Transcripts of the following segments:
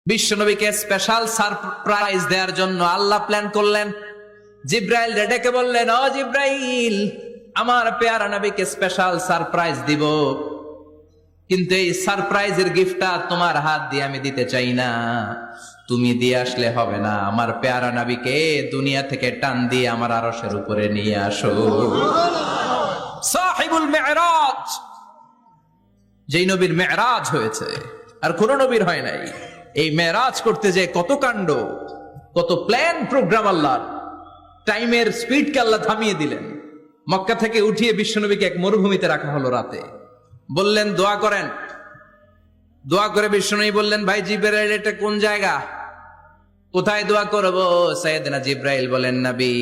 বিশ্বনবীকে special surprise দেওয়ার জন্য আল্লাহ প্ল্যান করলেন। জিব্রাইল ডেকে বললেন, ও জিব্রাইল, আমার পেয়ারা নবীকে স্পেশাল সারপ্রাইজ দিব, কিন্তু এই সারপ্রাইজের গিফটটা তোমার হাত দিয়ে আমি দিতে চাই না, তুমি দিয়ে আসলে হবে না। আমার পেয়ারা নবীকে দুনিয়া থেকে টান দিয়ে আমার আরশের উপরে নিয়ে আসো। সাহিবুল মেরাজ, যেই নবীর মেরাজ হয়েছে আর কোন নবীর হয় নাই। এই মেরাজ করতে যে কত কাণ্ড, কত প্ল্যান প্রোগ্রাম, আল্লাহ টাইমের স্পিডকে আল্লাহ থামিয়ে দিলেন। মক্কা থেকে উঠিয়ে বিশ্বনবীকে এক মরুভূমিতে রাখা হলো রাতে। বললেন দোয়া করেন। দোয়া করে বিশ্বনবী বললেন, ভাই জিব্রাইল, এটা কোন জায়গা, কোথায় দোয়া করব? সাইয়েদনা জিব্রাইল বলেন, নবী,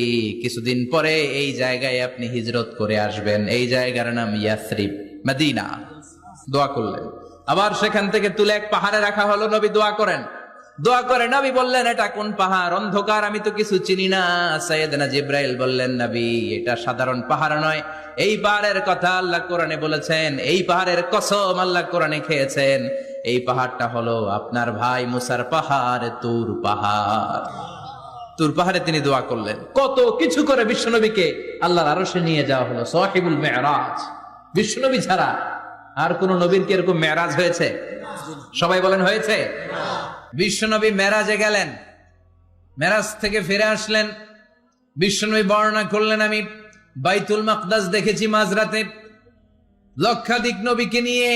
কিছুদিন পরে এই জায়গায় আপনি হিজরত করে আসবেন, এই জায়গার নাম ইয়াসরিব, মদিনা। দোয়া করলেন। আবার সেখান থেকে তুলে এক পাহাড়ে রাখা হলো, নবী দোয়া করেন। দোয়া করে নবী বললেন, এটা কোন পাহাড়? অন্ধকার, আমি তো কিছু চিনি না। সাইয়েদনা জিব্রাইল বললেন, নবী, এটা সাধারণ পাহাড় নয়, এই পাহাড়ের কথা আল্লাহ কোরআনে বলেছেন, এই পাহাড়ের কসম আল্লাহ কোরআনে খেয়েছেন। এই পাহাড়টা হলো আপনার ভাই মুসার পাহাড়, তুর পাহাড়। তুর পাহাড়ে তিনি দোয়া করলেন। কত কিছু করে বিশ্বনবীকে আল্লাহর আরশে নিয়ে যাওয়া হলো। সাহিবুল মেরাজ। বিশ্বনবী ছাড়া আর কোন নবীর কি এরকম মেরাজ হয়েছে? সবাই বলেন হয়েছে। বিশ্বনবী মেরাজে গেলেন, মেরাজ থেকে ফিরে আসলেন। বিশ্বনবী বর্ণনা করলেন, আমি বাইতুল মাকদাস দেখেছি মাঝরাতে, লক্ষাধিক নবীকে নিয়ে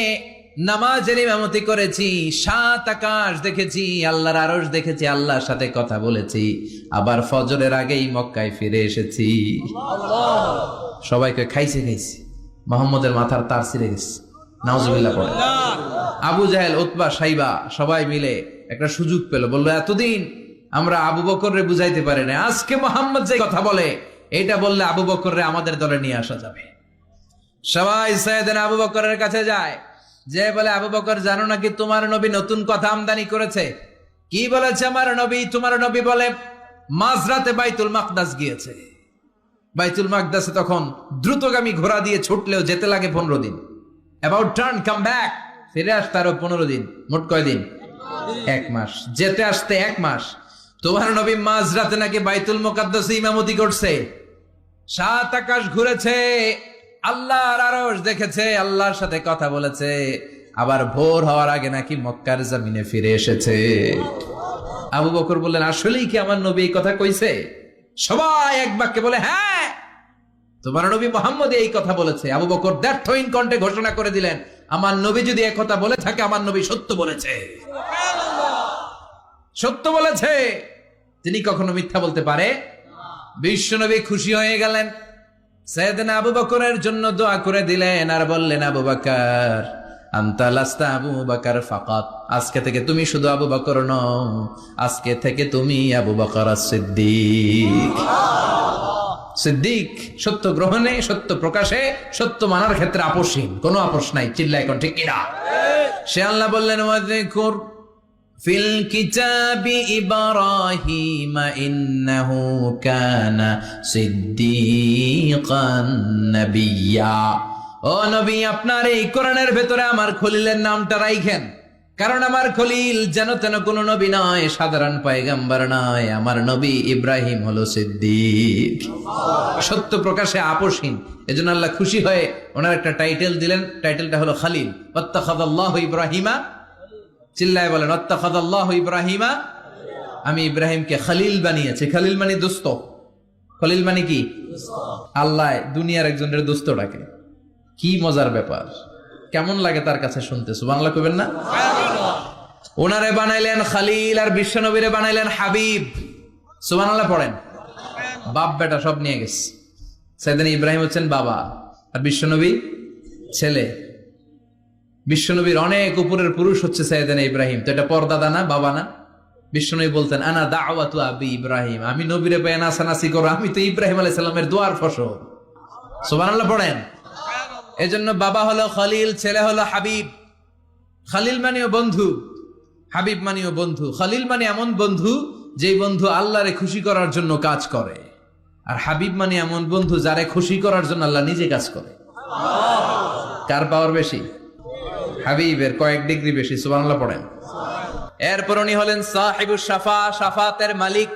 নামাজের ইমামতি করেছি, 7 আকাশ দেখেছি, আল্লাহর আরশ দেখেছি, আল্লাহর সাথে কথা বলেছি, আবার ফজরের আগেই মক্কায় ফিরে এসেছি। সবাইকে খাইছে মোহাম্মদের মাথার তার ছিঁড়ে গেছে, নাউজুবিল্লাহ পড়ে। আবু জাহেল, উতবা, সাইবা সবাই মিলে একটা সুযোগ পেল, বললো, এতদিন আমরা আবু বকররে বুঝাইতে পারি না, আজকে মোহাম্মদ যে কথা বলে এটা বললে আবু বকররে আমাদের দলে নিয়ে আসা যাবে। সবাই সাইয়েদনা আবু বকরের কাছে যায়, যে বলে, আবু বকর, জানো নাকি তোমার নবী নতুন কথা আমদানি করেছে? কি বলেছে আমার নবী? তোমার নবী বলে মাঝরাতে বাইতুল মাকদাস গিয়েছে। বাইতুল মাকদাসে তখন দ্রুতগামী ঘোড়া দিয়ে ছুটলেও যেতে লাগে 15 দিন। অ্যাবাউট টার্ন কাম ব্যাক, ফিরে আসতে আরো 15 দিন। মোট কয়দিন? 1 মাস। যেতে আসতে 1 মাস। তোমার নবী মাঝরাতে নাকি বাইতুল মুকাদ্দাসে ইমামতি করছে, 7 আকাশ ঘুরেছে, আল্লাহর আরশ দেখেছে, আল্লাহর সাথে কথা বলেছে, আবার ভোর হওয়ার আগে নাকি মক্কার জমিনে ফিরে এসেছে। আবু বকর বললেন, আসলেই কি আমার নবী এই কথা কইছে? সবাই এক বাক্যে বলে, হ্যাঁ, তোমার নবী মুহাম্মদ এই কথা বলেছে। আবু বকর দ্ব্যর্থহীন কণ্ঠে ঘোষণা করে দিলেন, আমার নবী যদি এক কথা বলে থাকে, আমার নবী সত্য বলেছে। সত্য বলেছে, তিনি কখনো মিথ্যা বলতে পারে? বিশ্বনবী খুশি হয়ে গেলেন। সাইয়েদনা আবু বকরের জন্য দোয়া করে দিলেন আর বললেন, আবু বকর, আনতা লাস্তা আবু বকর ফাকাত, আজকে থেকে তুমি শুধু আবু বকর নও, আজকে থেকে তুমি আবু বকর সিদ্দিক। সিদ্দিক, সত্য গ্রহণে, সত্য প্রকাশে, সত্য মানার ক্ষেত্রে আপোষহীন, কোনো আপোষ নাই। চিল্লা এখন ঠিক কিনা? সে আল্লাহ বললেন, ওয়াযকুর ফিল কিতাবি ইব্রাহিম ইন্নাহু কানা সিদ্দিকান নাবিয়্যা। ও নবী, আপনার এই কোরআনের ভেতরে আমার খলিলের নামটা রাখেন, কারণ আমার খলিল যেন তেন কোন নবী নয়, সাধারণ পয়গম্বর নয়, আমার নবী ইব্রাহিম হলো সিদ্দিক, সত্য প্রকাশে আপোষহীন। এজন্য আল্লাহ খুশি হয়ে ওনার একটা টাইটেল দিলেন, টাইটেলটা হলো খলিল। ওয়াত্তাখাযাল্লাহু ইব্রাহিমা, চিল্লায় বলেন, ওয়াত্তাখাযাল্লাহু ইব্রাহিমা, আমি ইব্রাহিমকে খলিল বানিয়েছি। খলিল মানে দোস্ত। খলিল মানে কি? আল্লাহ দুনিয়ার একজনের দোস্ত ডাকে। কি মজার ব্যাপার, কেমন লাগে তার কাছে শুনতে? সুবহানাল্লাহ কইবেন না? ওনারে বানাইলেন খলিল আর বিশ্বনবীরে বানাইলেন হাবিব। সুবহানাল্লাহ পড়েন। বাপ বেটা সব নিয়ে গেছে। সাইয়েদনা ইব্রাহিম হচ্ছেন বাবা আর বিশ্বনবী ছেলে। বিশ্বনবীর অনেক উপরের পুরুষ হচ্ছে সাইয়েদনা ইব্রাহিম। তো এটা পরদাদা না, বাবা না? বিশ্বনবী বলতেন, আনা দাওয়াতু আবি ইব্রাহিম, আমি নবীরে পেয়ে নাসানাসি করো, আমি তো ইব্রাহিম আলাইহিস সালামের দোয়ার ফসল। সুবহানাল্লাহ পড়েন। এজন্য বাবা হলো খলিল, ছেলে হলো হাবিব। খলিল মানেও বন্ধু, হাবিব মানেও বন্ধু। খলিল মানে এমন বন্ধু যেই বন্ধু আল্লাহরে খুশি করার জন্য কাজ করে, আর হাবিব মানে এমন বন্ধু যারে খুশি করার জন্য আল্লাহ নিজে কাজ করে। কার পাওয়ার বেশি? হাবিবের কয়েক ডিগ্রি বেশি। সুবহানাল্লাহ পড়েন। এরপর উনি হলেন সাহিবুস শাফা, শাফাতের মালিক।